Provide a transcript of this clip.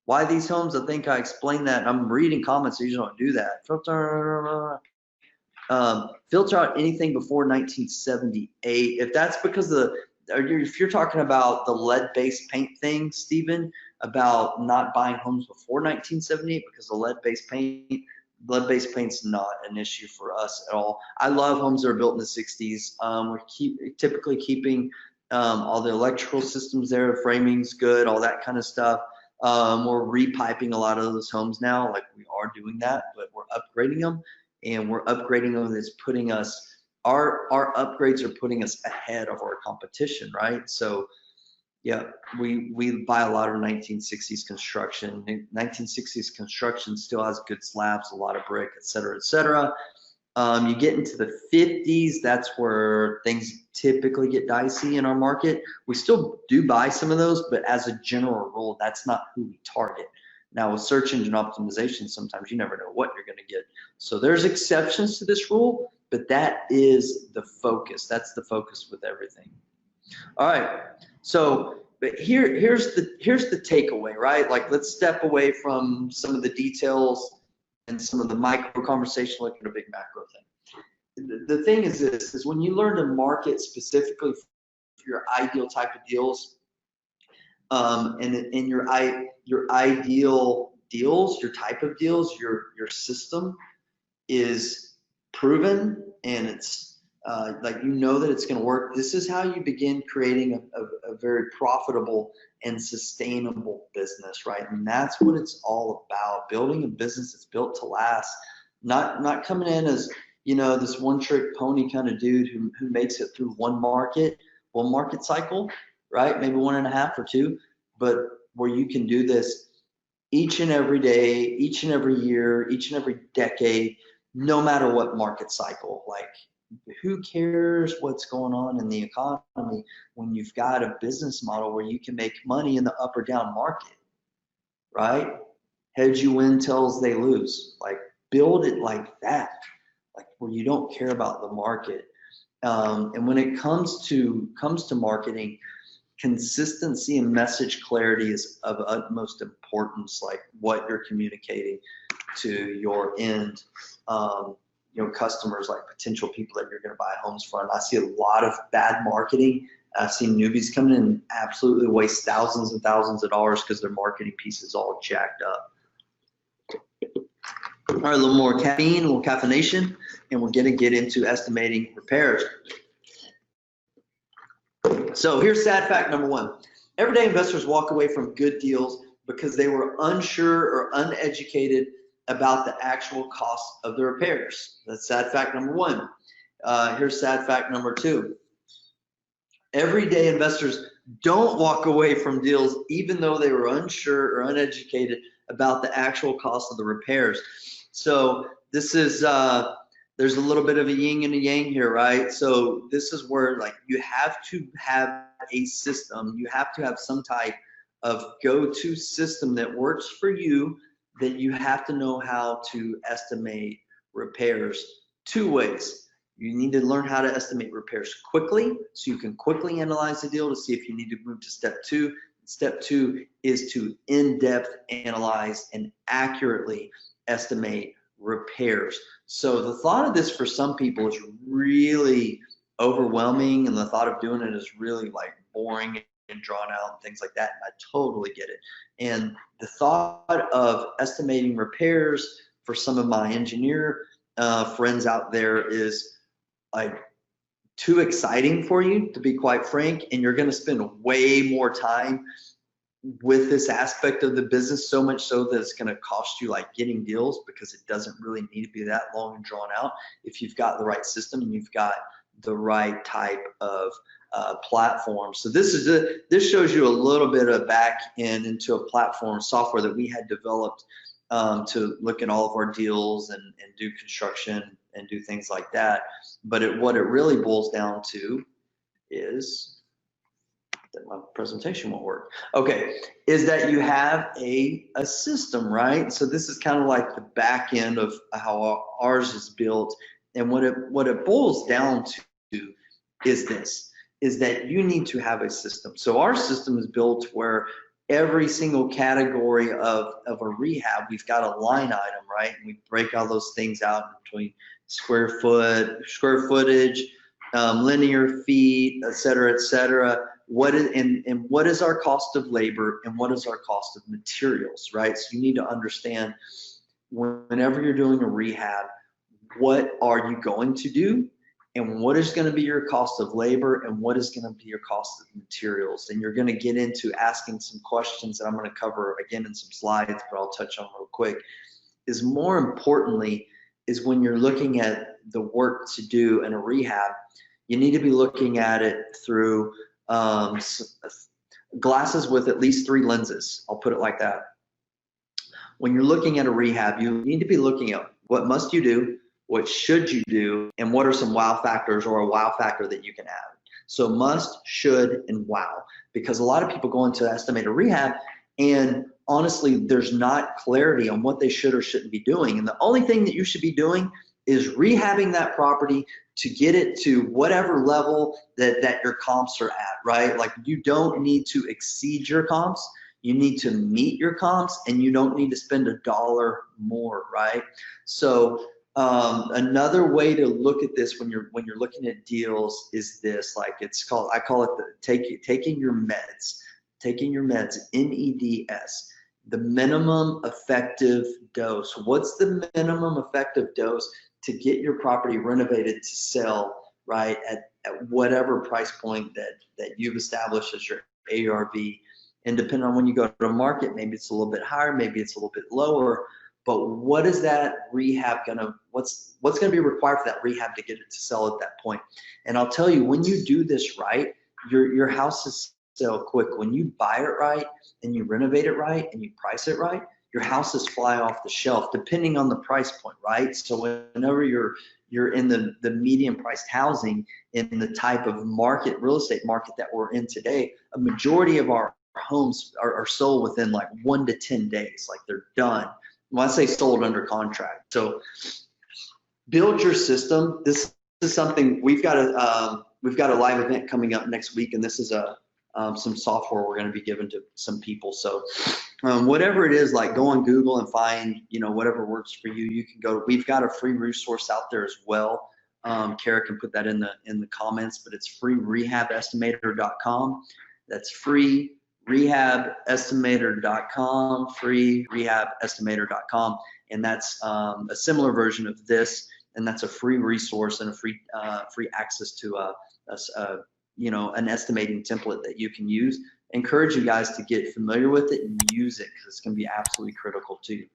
Why these homes? I think I explained that. I'm reading comments. I usually don't do that. Filter out anything before 1978. If that's because of if you're talking about the lead-based paint thing, Stephen, about not buying homes before 1978 because of lead-based paint's not an issue for us at all. I love homes that are built in the 60s. We're typically keeping all the electrical systems there, framing's good, all that kind of stuff. We're repiping a lot of those homes now, like we are doing that, but we're upgrading them, and we're upgrading them. That's putting us, our upgrades are putting us ahead of our competition, right? So yeah, we buy a lot of 1960s construction. 1960s construction still has good slabs, a lot of brick, et cetera, et cetera. You get into the 50s, that's where things typically get dicey in our market. We still do buy some of those, but as a general rule, that's not who we target. Now with search engine optimization, sometimes you never know what you're going to get. So there's exceptions to this rule, but that is the focus. That's the focus with everything. All right. So, but here's the takeaway, right? Like, let's step away from some of the details and some of the micro conversation, look at a big macro thing. The thing is this, is when you learn to market specifically for your ideal type of deals, and your ideal deals, your type of deals, your system is proven, and it's like you know that it's going to work. This is how you begin creating a very profitable and sustainable business, right? And that's what it's all about, building a business that's built to last, not coming in as, you know, this one trick pony kind of dude who makes it through one market cycle, right? Maybe 1.5 or 2, but where you can do this each and every day, each and every year, each and every decade, no matter what market cycle. Like, who cares what's going on in the economy when you've got a business model where you can make money in the up or down market, right? Heads you win, tails they lose. Like, build it like that, like where you don't care about the market. And when it comes to marketing, consistency and message clarity is of utmost importance, like what you're communicating to your end customers, like potential people that you're going to buy homes from. I see a lot of bad marketing. I've seen newbies coming in and absolutely waste thousands and thousands of dollars because their marketing piece is all jacked up. All right, a little more caffeine, a little caffeination, and we're going to get into estimating repairs. So here's sad fact number 1. Everyday investors walk away from good deals because they were unsure or uneducated about the actual cost of the repairs. That's sad fact number 1. Here's sad fact number 2. Everyday investors don't walk away from deals even though they were unsure or uneducated about the actual cost of the repairs. So this is there's a little bit of a yin and a yang here, right? So this is where, like, you have to have a system. You have to have some type of go-to system that works for you, that you have to know how to estimate repairs 2 ways. You need to learn how to estimate repairs quickly, so you can quickly analyze the deal to see if you need to move to step 2. Step 2 is to in-depth analyze and accurately estimate repairs. So the thought of this for some people is really overwhelming, and the thought of doing it is really like boring and drawn out and things like that. And I totally get it. And the thought of estimating repairs for some of my engineer friends out there is like too exciting for you, to be quite frank, and you're going to spend way more time with this aspect of the business, so much so that it's going to cost you like getting deals, because it doesn't really need to be that long and drawn out if you've got the right system and you've got the right type of platform. So this shows you a little bit of back end into a platform software that we had developed to look at all of our deals and do construction and do things like that. But what it really boils down to is that my presentation won't work. Okay, is that you have a system, right? So this is kind of like the back end of how ours is built. And what it boils down to is this, is that you need to have a system. So our system is built where every single category of a rehab, we've got a line item, right? And we break all those things out between square footage, linear feet, et cetera, et cetera. What is, and what is our cost of labor and what is our cost of materials, right? So you need to understand whenever you're doing a rehab, what are you going to do and what is going to be your cost of labor and what is going to be your cost of materials. And you're going to get into asking some questions that I'm going to cover again in some slides, but I'll touch on real quick. Is more importantly is when you're looking at the work to do in a rehab, you need to be looking at it through glasses with at least 3 lenses. I'll put it like that. When you're looking at a rehab, you need to be looking at what must you do, what should you do, and what are some wow factors or a wow factor that you can add. So must, should, and wow, because a lot of people go into estimated rehab and honestly, there's not clarity on what they should or shouldn't be doing. And the only thing that you should be doing is rehabbing that property to get it to whatever level that your comps are at, right? Like you don't need to exceed your comps. You need to meet your comps and you don't need to spend $1 more, right? So another way to look at this when you're looking at deals is this, like I call it taking your meds, MEDS, the minimum effective dose. What's the minimum effective dose to get your property renovated to sell, right, at whatever price point that you've established as your ARV? And depending on when you go to market, maybe it's a little bit higher, maybe it's a little bit lower. But what is that rehab what's gonna be required for that rehab to get it to sell at that point? And I'll tell you, when you do this right, your house is sell quick. When you buy it right and you renovate it right and you price it right, your houses fly off the shelf depending on the price point, right? So whenever you're in the medium priced housing in the type of real estate market that we're in today, a majority of our homes are sold within like 1 to 10 days, like they're done. When I say sold under contract. So build your system. This is something we've got a live event coming up next week, and this is some software we're going to be giving to some people. So whatever it is, like go on Google and find, whatever works for you. You can go. We've got a free resource out there as well. Kara can put that in the comments, but it's freerehabestimator.com. That's freerehabestimator.com, freerehabestimator.com, and that's a similar version of this, and that's a free resource and a free access to an estimating template that you can use. Encourage you guys to get familiar with it and use it because it's going to be absolutely critical to you.